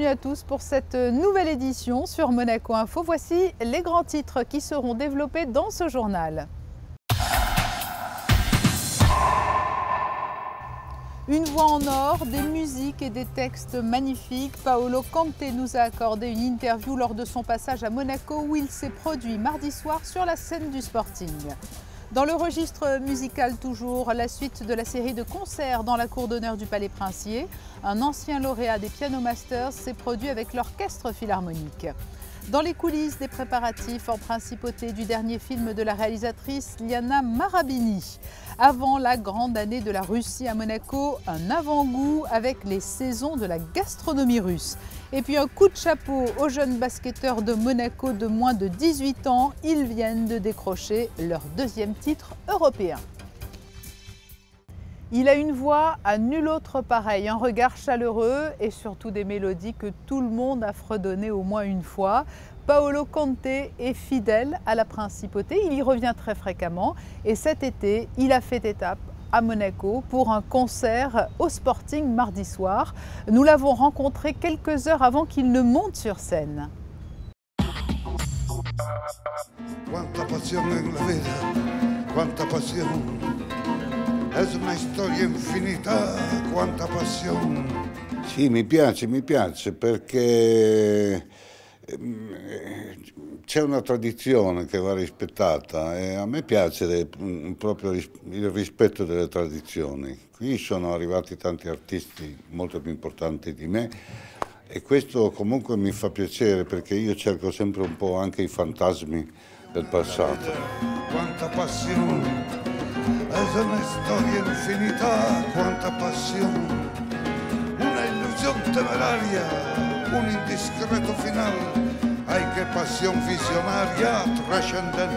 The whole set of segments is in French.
bienvenue à tous pour cette nouvelle édition sur Monaco Info. Voici les grands titres qui seront développés dans ce journal. Une voix en or, des musiques et des textes magnifiques. Paolo Conte nous a accordé une interview lors de son passage à Monaco où il s'est produit mardi soir sur la scène du Sporting. Dans le registre musical toujours, la suite de la série de concerts dans la cour d'honneur du Palais Princier. Un ancien lauréat des Piano Masters s'est produit avec l'Orchestre Philharmonique. Dans les coulisses des préparatifs en principauté du dernier film de la réalisatrice Liana Marabini. Avant la grande année de la Russie à Monaco, un avant-goût avec les saisons de la gastronomie russe. Et puis un coup de chapeau aux jeunes basketteurs de Monaco de moins de 18 ans. Ils viennent de décrocher leur deuxième titre européen. Il a une voix à nul autre pareil, un regard chaleureux et surtout des mélodies que tout le monde a fredonnées au moins une fois. Paolo Conte est fidèle à la principauté, il y revient très fréquemment et cet été, il a fait étape à Monaco pour un concert au Sporting mardi soir. Nous l'avons rencontré quelques heures avant qu'il ne monte sur scène. Quanta passione nella vita, quanta passione. È una storia infinita, quanta passione. Sì, mi piace perché c'è una tradizione che va rispettata e a me piace proprio il rispetto delle tradizioni. Qui sono arrivati tanti artisti molto più importanti di me e questo comunque mi fa piacere perché io cerco sempre un po' anche i fantasmi del passato. Quanta passione! È una storia infinita, quanta passione, una illusione temeraria, un indiscreto final, ay que passion visionnaria trascendente.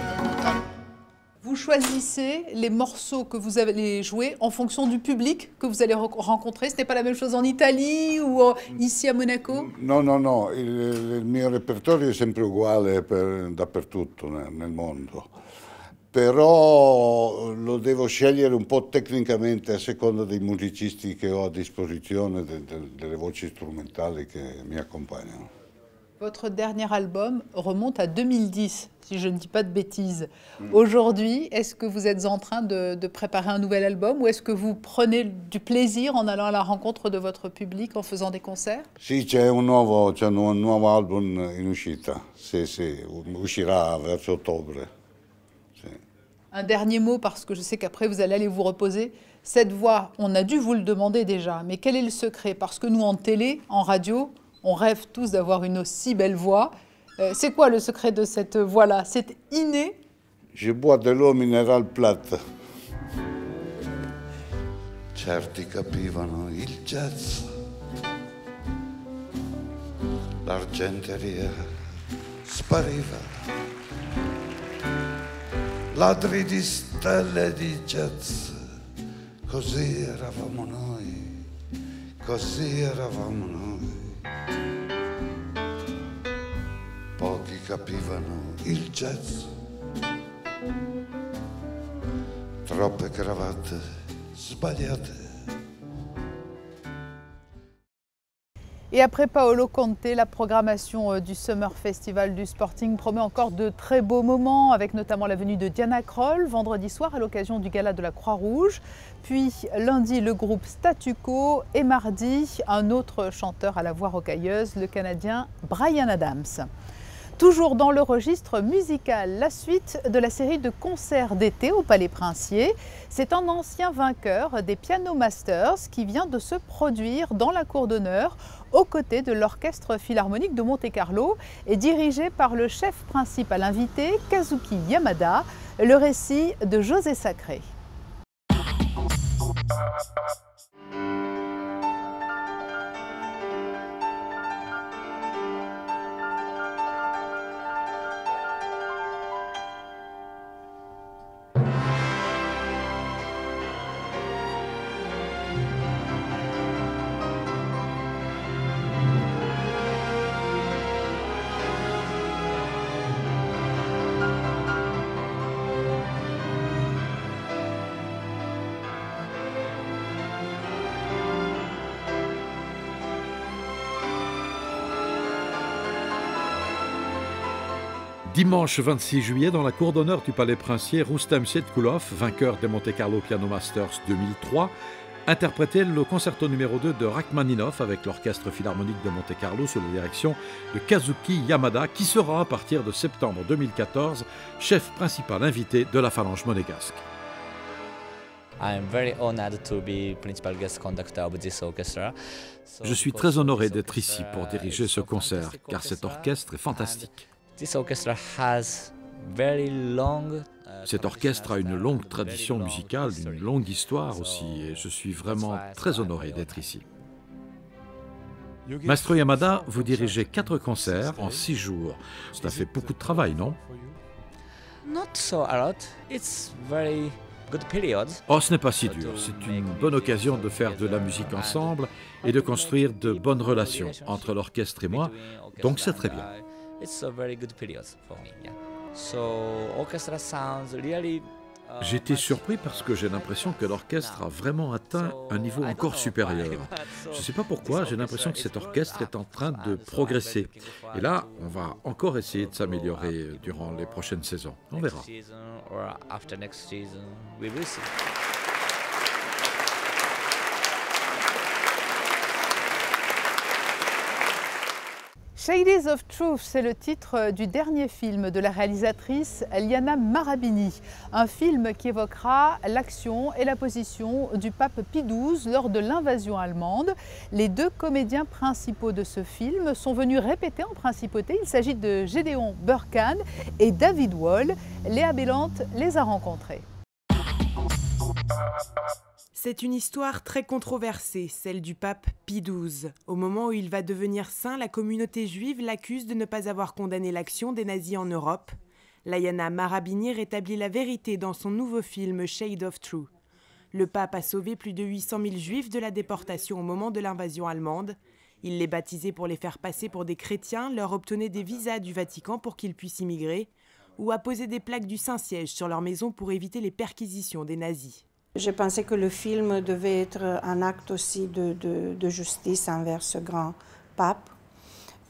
Vous choisissez les morceaux que vous allez jouer en fonction du public que vous allez rencontrer. Ce n'est pas la même chose en Italie ou ici à Monaco? No, il mio repertorio è sempre uguale dappertutto nel mondo. Però lo devo scegliere un po' tecnicamente a seconda dei musicisti che ho a disposizione, delle voci strumentali che mi accompagnano. Votre dernier album remonte à 2010, si je ne dis pas de bêtises. Aujourd'hui, est-ce que vous êtes en train de préparer un nouvel album ou est-ce que vous prenez du plaisir en allant à la rencontre de votre public en faisant des concerts? Sì, c'è un nuovo album in uscita, sì, uscirà verso ottobre. Un dernier mot, parce que je sais qu'après vous allez aller vous reposer. Cette voix, on a dû vous le demander déjà, mais quel est le secret? Parce que nous, en télé, en radio, on rêve tous d'avoir une aussi belle voix. C'est quoi le secret de cette voix-là? C'est inné? Je bois de l'eau minérale plate. Certi capivano il jazz, l'argenteria spariva. Ladri di stelle di jazz, così eravamo noi, così eravamo noi. Pochi capivano il jazz, troppe cravatte sbagliate. Et après Paolo Conte, la programmation du Summer Festival du Sporting promet encore de très beaux moments, avec notamment la venue de Diana Krall vendredi soir à l'occasion du gala de la Croix-Rouge. Puis lundi, le groupe Statu Quo et mardi, un autre chanteur à la voix rocailleuse, le Canadien Bryan Adams. Toujours dans le registre musical, la suite de la série de concerts d'été au Palais Princier. C'est un ancien vainqueur des Piano Masters qui vient de se produire dans la cour d'honneur aux côtés de l'Orchestre Philharmonique de Monte-Carlo et dirigé par le chef principal invité, Kazuki Yamada, le récit de José Sacré. Dimanche 26 juillet, dans la cour d'honneur du Palais Princier, Roustem Setkoulov, vainqueur des Monte Carlo Piano Masters 2003, interprétait le concerto numéro 2 de Rachmaninov avec l'Orchestre Philharmonique de Monte Carlo sous la direction de Kazuki Yamada, qui sera à partir de septembre 2014 chef principal invité de la Phalange monégasque. Je suis très honoré d'être ici pour diriger ce concert, car cet orchestre est fantastique. Cet orchestre a une longue tradition musicale, une longue histoire aussi, et je suis vraiment très honoré d'être ici. Maestro Yamada, vous dirigez 4 concerts en 6 jours. Ça fait beaucoup de travail, non? Oh, ce n'est pas si dur. C'est une bonne occasion de faire de la musique ensemble et de construire de bonnes relations entre l'orchestre et moi, donc c'est très bien. J'ai été surpris parce que j'ai l'impression que l'orchestre a vraiment atteint un niveau encore supérieur. Je ne sais pas pourquoi, j'ai l'impression que cet orchestre est en train de progresser. Et là, on va encore essayer de s'améliorer durant les prochaines saisons. On verra. Shades of Truth, c'est le titre du dernier film de la réalisatrice Liana Marabini. Un film qui évoquera l'action et la position du pape Pie XII lors de l'invasion allemande. Les 2 comédiens principaux de ce film sont venus répéter en principauté. Il s'agit de Gédéon Burkhan et David Wall. Léa Bélante les a rencontrés. C'est une histoire très controversée, celle du pape Pie XII. Au moment où il va devenir saint, la communauté juive l'accuse de ne pas avoir condamné l'action des nazis en Europe. Liana Marabini rétablit la vérité dans son nouveau film Shades of Truth. Le pape a sauvé plus de 800 000 juifs de la déportation au moment de l'invasion allemande. Il les baptisait pour les faire passer pour des chrétiens, leur obtenait des visas du Vatican pour qu'ils puissent immigrer, ou a posé des plaques du Saint-Siège sur leur maison pour éviter les perquisitions des nazis. J'ai pensé que le film devait être un acte aussi de justice envers ce grand pape.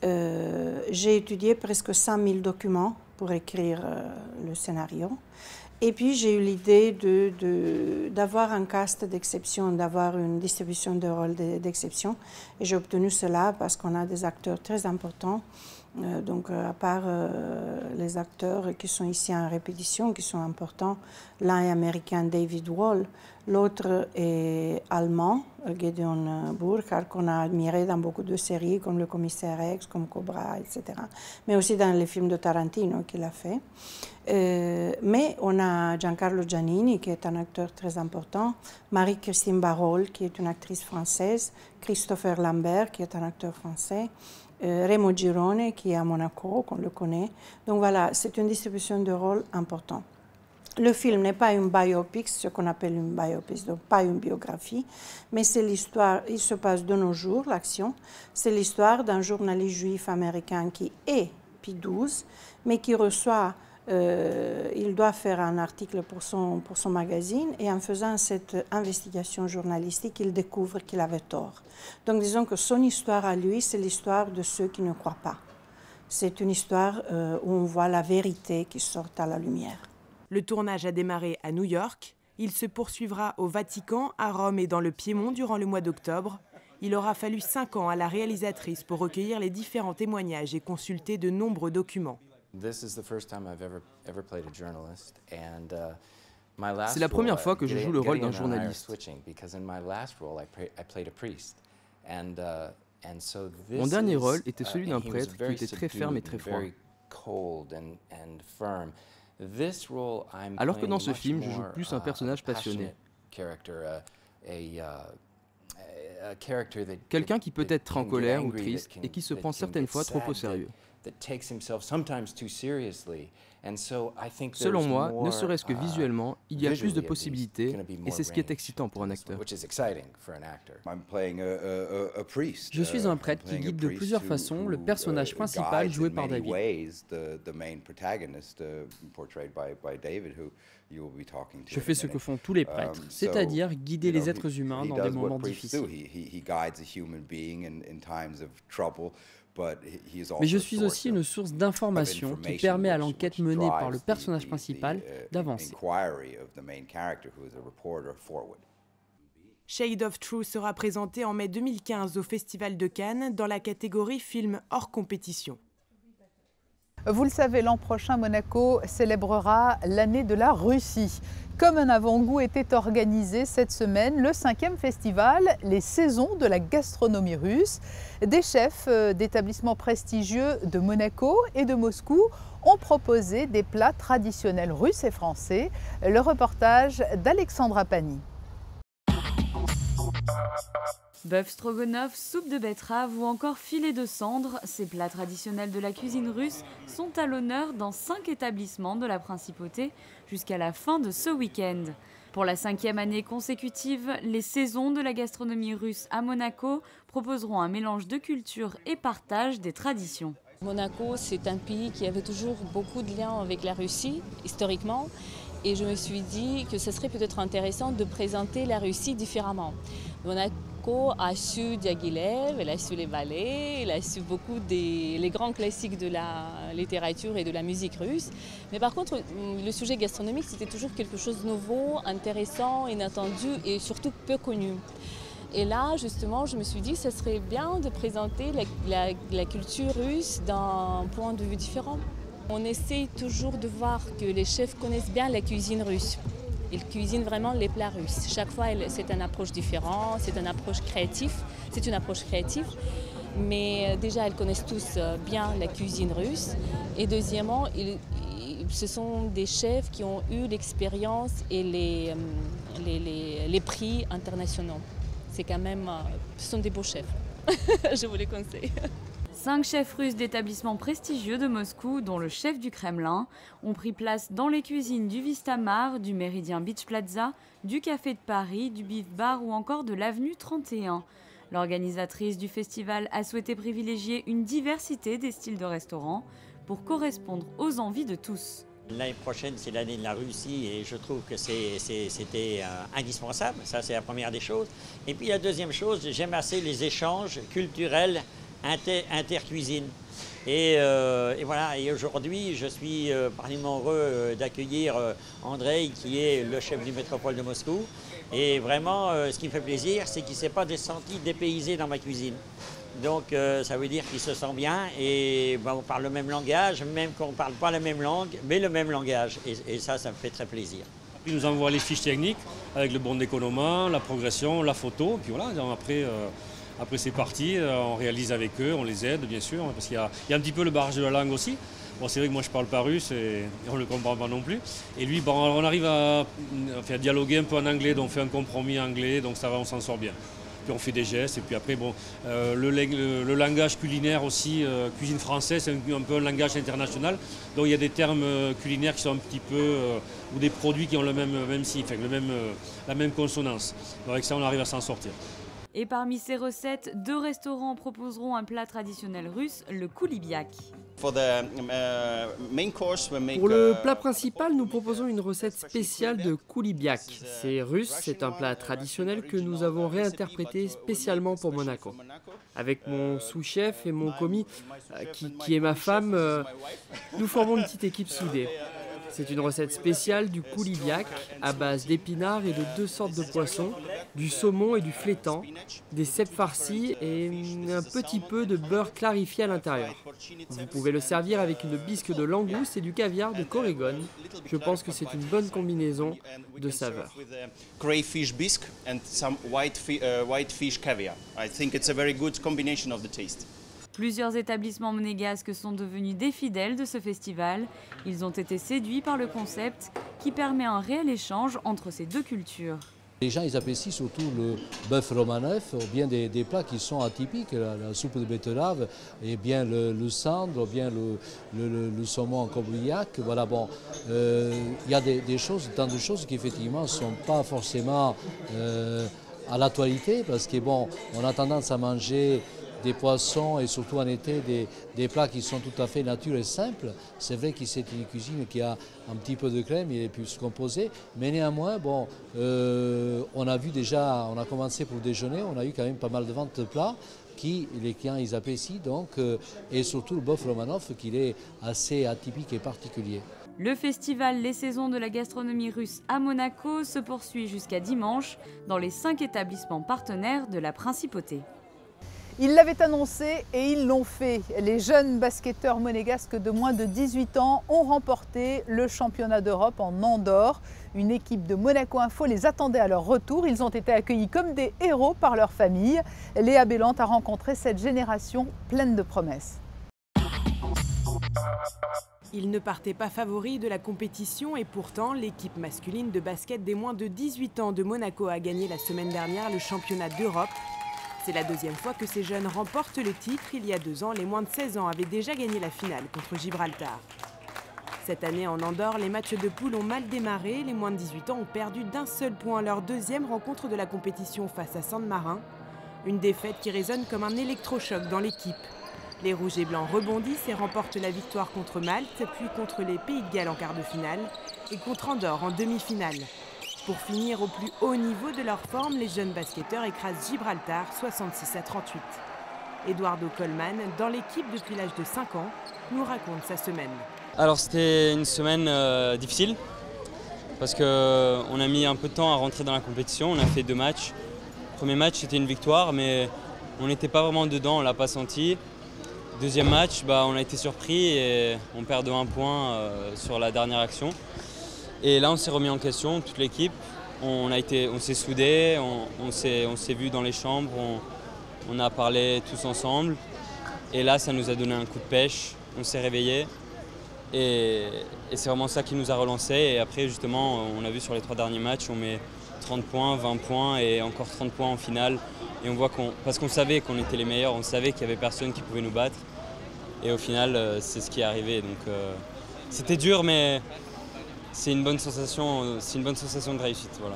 J'ai étudié presque 100 000 documents pour écrire le scénario. Et puis j'ai eu l'idée d'avoir un cast d'exception, d'avoir une distribution de rôles d'exception. Et j'ai obtenu cela parce qu'on a des acteurs très importants. Donc à part les acteurs qui sont ici en répétition, qui sont importants, l'un est américain, David Wall, l'autre est allemand, Gideon Burkhardt, qu'on a admiré dans beaucoup de séries comme Le Commissaire X, comme Cobra, etc. Mais aussi dans les films de Tarantino qu'il a fait. Mais on a Giancarlo Giannini, qui est un acteur très important, Marie-Christine Barrault, qui est une actrice française, Christopher Lambert, qui est un acteur français, Remo Girone, qui est à Monaco, qu'on le connaît. Donc voilà, c'est une distribution de rôles importante. Le film n'est pas une biopic, ce qu'on appelle une biopic, donc pas une biographie, mais c'est l'histoire, il se passe de nos jours, l'action, c'est l'histoire d'un journaliste juif américain qui est Pie XII, mais qui reçoit, il doit faire un article pour son magazine, et en faisant cette investigation journalistique, il découvre qu'il avait tort. Donc disons que son histoire à lui, c'est l'histoire de ceux qui ne croient pas. C'est une histoire où on voit la vérité qui sort à la lumière. Le tournage a démarré à New York. Il se poursuivra au Vatican, à Rome et dans le Piémont durant le mois d'octobre. Il aura fallu 5 ans à la réalisatrice pour recueillir les différents témoignages et consulter de nombreux documents. C'est la première fois que je joue le rôle d'un journaliste. Mon dernier rôle était celui d'un prêtre qui était très ferme et très froid. Alors que dans ce film, je joue plus un personnage passionné. Quelqu'un qui peut être en colère ou triste et qui se prend certaines fois trop au sérieux. Selon moi, ne serait-ce que visuellement, il y a plus de possibilités et c'est ce qui est excitant pour un acteur. Je suis un prêtre qui guide de plusieurs façons le personnage principal joué par David. Je fais ce que font tous les prêtres, c'est-à-dire guider les êtres humains dans des moments difficiles. Mais je suis aussi une source d'information qui permet à l'enquête menée par le personnage principal d'avancer. Shade of Truth sera présenté en mai 2015 au Festival de Cannes dans la catégorie film hors compétition. Vous le savez, l'an prochain, Monaco célébrera l'année de la Russie. Comme un avant-goût était organisé cette semaine le 5e festival, les saisons de la gastronomie russe. Des chefs d'établissements prestigieux de Monaco et de Moscou ont proposé des plats traditionnels russes et français. Le reportage d'Alexandra Pani. Bœuf stroganoff, soupe de betterave ou encore filet de cendre, ces plats traditionnels de la cuisine russe sont à l'honneur dans 5 établissements de la principauté jusqu'à la fin de ce week-end. Pour la 5e année consécutive, les saisons de la gastronomie russe à Monaco proposeront un mélange de culture et partage des traditions. Monaco, c'est un pays qui avait toujours beaucoup de liens avec la Russie, historiquement. Et je me suis dit que ce serait peut-être intéressant de présenter la Russie différemment. Monaco a su Diaghilev, elle a su les ballets, elle a su beaucoup les grands classiques de la littérature et de la musique russe. Mais par contre, le sujet gastronomique, c'était toujours quelque chose de nouveau, intéressant, inattendu et surtout peu connu. Et là, justement, je me suis dit que ce serait bien de présenter la culture russe d'un point de vue différent. On essaie toujours de voir que les chefs connaissent bien la cuisine russe. Ils cuisinent vraiment les plats russes. Chaque fois, c'est une approche différente, c'est une approche créative. Mais déjà, ils connaissent tous bien la cuisine russe. Et deuxièmement, ce sont des chefs qui ont eu l'expérience et les prix internationaux. C'est quand même, ce sont des beaux chefs. Je vous les conseille. 5 chefs russes d'établissements prestigieux de Moscou, dont le chef du Kremlin, ont pris place dans les cuisines du Vistamar, du Méridien Beach Plaza, du Café de Paris, du Beef Bar ou encore de l'Avenue 31. L'organisatrice du festival a souhaité privilégier une diversité des styles de restaurants pour correspondre aux envies de tous. L'année prochaine, c'est l'année de la Russie et je trouve que c'était indispensable. Ça, c'est la première des choses. Et puis la deuxième chose, j'aime assez les échanges culturels intercuisine. Et voilà, et aujourd'hui, je suis particulièrement heureux d'accueillir Andrei, qui est le chef du métropole de Moscou. Et vraiment, ce qui me fait plaisir, c'est qu'il ne s'est pas senti dépaysé dans ma cuisine. Donc, ça veut dire qu'il se sent bien et on parle le même langage, même qu'on ne parle pas la même langue, mais le même langage. Et ça, ça me fait très plaisir. Ils nous envoient les fiches techniques avec le bon d'économie, la progression, la photo. Puis voilà, après c'est parti, on réalise avec eux, on les aide bien sûr, parce qu'il y a un petit peu le barrage de la langue aussi. Bon, c'est vrai que moi je ne parle pas russe et on ne le comprend pas non plus. Et lui, bon, on arrive à faire dialoguer un peu en anglais, donc on fait un compromis anglais, donc ça va, on s'en sort bien. Puis on fait des gestes, et puis après, bon, le langage culinaire aussi, cuisine française, c'est un peu un langage international. Donc il y a des termes culinaires qui sont un petit peu, ou des produits qui ont le même signe, la même consonance. Donc avec ça, on arrive à s'en sortir. Et parmi ces recettes, 2 restaurants proposeront un plat traditionnel russe, le koulibiak. Pour le plat principal, nous proposons une recette spéciale de koulibiak. C'est russe, c'est un plat traditionnel que nous avons réinterprété spécialement pour Monaco. Avec mon sous-chef et mon commis, qui est ma femme, nous formons une petite équipe soudée. C'est une recette spéciale du koulibiak à base d'épinards et de 2 sortes de poissons, du saumon et du flétan, des cèpes farcis et un petit peu de beurre clarifié à l'intérieur. Vous pouvez le servir avec une bisque de langouste et du caviar de Corrigan. Je pense que c'est une bonne combinaison de saveurs. Crayfish bisque and some white fish caviar. I think it's a very good combination of the taste. Plusieurs établissements monégasques sont devenus des fidèles de ce festival. Ils ont été séduits par le concept qui permet un réel échange entre ces 2 cultures. Les gens ils apprécient surtout le bœuf romanev, ou bien des plats qui sont atypiques, la soupe de betterave, et bien le cendre, ou bien le saumon en courbillac. Voilà, bon, il y a tant de choses qui effectivement ne sont pas forcément à l'actualité, parce que bon, on a tendance à manger des poissons et surtout en été des plats qui sont tout à fait nature et simples. C'est vrai que c'est une cuisine qui a un petit peu de crème, il est plus composé, mais néanmoins, bon, on a vu déjà, on a commencé pour le déjeuner, on a eu quand même pas mal de ventes de plats. les clients ils apprécient donc, et surtout le bœuf Romanov qui est assez atypique et particulier. Le festival Les Saisons de la gastronomie russe à Monaco se poursuit jusqu'à dimanche dans les 5 établissements partenaires de la Principauté. Ils l'avaient annoncé et ils l'ont fait. Les jeunes basketteurs monégasques de moins de 18 ans ont remporté le championnat d'Europe en Andorre. Une équipe de Monaco Info les attendait à leur retour. Ils ont été accueillis comme des héros par leur famille. Léa Bellante a rencontré cette génération pleine de promesses. Ils ne partaient pas favoris de la compétition et pourtant l'équipe masculine de basket des moins de 18 ans de Monaco a gagné la semaine dernière le championnat d'Europe. C'est la deuxième fois que ces jeunes remportent le titre. Il y a 2 ans, les moins de 16 ans avaient déjà gagné la finale contre Gibraltar. Cette année en Andorre, les matchs de poule ont mal démarré. Les moins de 18 ans ont perdu d'un seul point leur deuxième rencontre de la compétition face à Saint-Marin. Une défaite qui résonne comme un électrochoc dans l'équipe. Les Rouges et Blancs rebondissent et remportent la victoire contre Malte, puis contre les Pays de Galles en quart de finale et contre Andorre en demi-finale. Pour finir au plus haut niveau de leur forme, les jeunes basketteurs écrasent Gibraltar 66-38. Eduardo Coleman, dans l'équipe depuis l'âge de 5 ans, nous raconte sa semaine. Alors c'était une semaine difficile parce qu'on a mis un peu de temps à rentrer dans la compétition. On a fait 2 matchs. Le premier match c'était une victoire mais on n'était pas vraiment dedans, on ne l'a pas senti. Deuxième match, on a été surpris et on perd de 1 point sur la dernière action. Et là, on s'est remis en question, toute l'équipe. On s'est soudés, on s'est vus dans les chambres, on a parlé tous ensemble. Et là, ça nous a donné un coup de pêche, on s'est réveillés. Et c'est vraiment ça qui nous a relancés. Et après, justement, on a vu sur les 3 derniers matchs, on met 30 points, 20 points et encore 30 points en finale. Et on voit parce qu'on savait qu'on était les meilleurs, on savait qu'il n'y avait personne qui pouvait nous battre. Et au final, c'est ce qui est arrivé. Donc, c'était dur, mais c'est une bonne sensation de réussite. Voilà.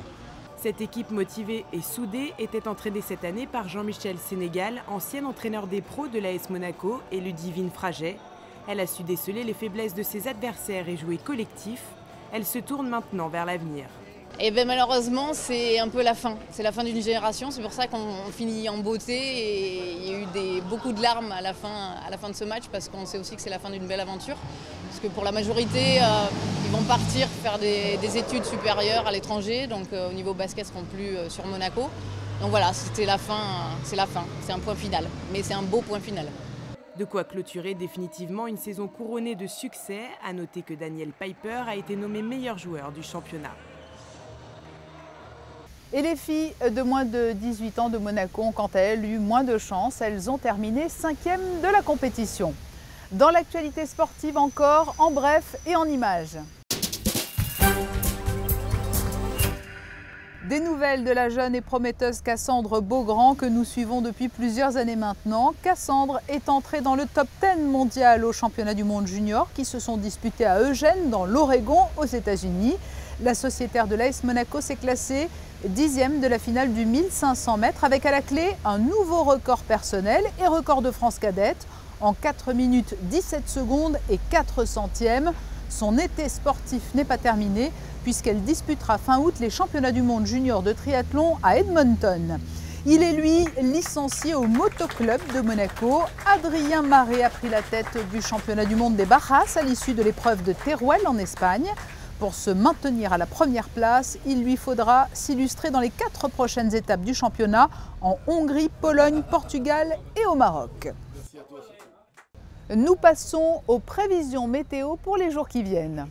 Cette équipe motivée et soudée était entraînée cette année par Jean-Michel Sénégal, ancien entraîneur des pros de l'AS Monaco, et Ludivine Fraget. Elle a su déceler les faiblesses de ses adversaires et jouer collectif. Elle se tourne maintenant vers l'avenir. Et malheureusement, c'est un peu la fin. C'est la fin d'une génération, c'est pour ça qu'on finit en beauté. Et il y a eu beaucoup de larmes à la fin de ce match parce qu'on sait aussi que c'est la fin d'une belle aventure. Parce que pour la majorité, ils vont partir faire des études supérieures à l'étranger. Donc au niveau basket, ils ne seront plus sur Monaco. Donc voilà, c'était la fin, c'est la fin. C'est un point final, mais c'est un beau point final. De quoi clôturer définitivement une saison couronnée de succès. À noter que Daniel Piper a été nommé meilleur joueur du championnat. Et les filles de moins de 18 ans de Monaco ont quant à elles eu moins de chance. Elles ont terminé 5e de la compétition. Dans l'actualité sportive encore, en bref et en images. Des nouvelles de la jeune et prometteuse Cassandre Beaugrand que nous suivons depuis plusieurs années maintenant. Cassandre est entrée dans le top 10 mondial au championnat du monde junior qui se sont disputés à Eugene dans l'Oregon aux États-Unis. La sociétaire de l'AS Monaco s'est classée 10e de la finale du 1500 mètres avec à la clé un nouveau record personnel et record de France cadette en 4 minutes 17 secondes et 4 centièmes. Son été sportif n'est pas terminé puisqu'elle disputera fin août les championnats du monde junior de triathlon à Edmonton. Il est lui licencié au motoclub de Monaco. Adrien Maré a pris la tête du championnat du monde des Barras à l'issue de l'épreuve de Teruel en Espagne. Pour se maintenir à la première place, il lui faudra s'illustrer dans les 4 prochaines étapes du championnat en Hongrie, Pologne, Portugal et au Maroc. Nous passons aux prévisions météo pour les jours qui viennent.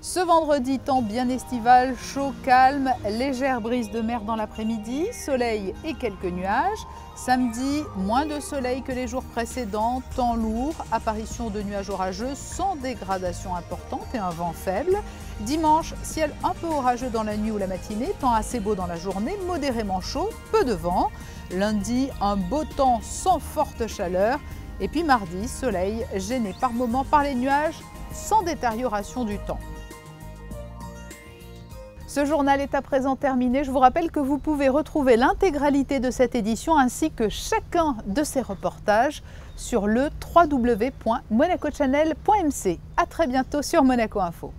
Ce vendredi, temps bien estival, chaud, calme, légère brise de mer dans l'après-midi, soleil et quelques nuages. Samedi, moins de soleil que les jours précédents, temps lourd, apparition de nuages orageux sans dégradation importante et un vent faible. Dimanche, ciel un peu orageux dans la nuit ou la matinée, temps assez beau dans la journée, modérément chaud, peu de vent. Lundi, un beau temps sans forte chaleur. Et puis mardi, soleil gêné par moments par les nuages, sans détérioration du temps. Ce journal est à présent terminé. Je vous rappelle que vous pouvez retrouver l'intégralité de cette édition ainsi que chacun de ces reportages sur le www.monacochannel.mc. À très bientôt sur Monaco Info.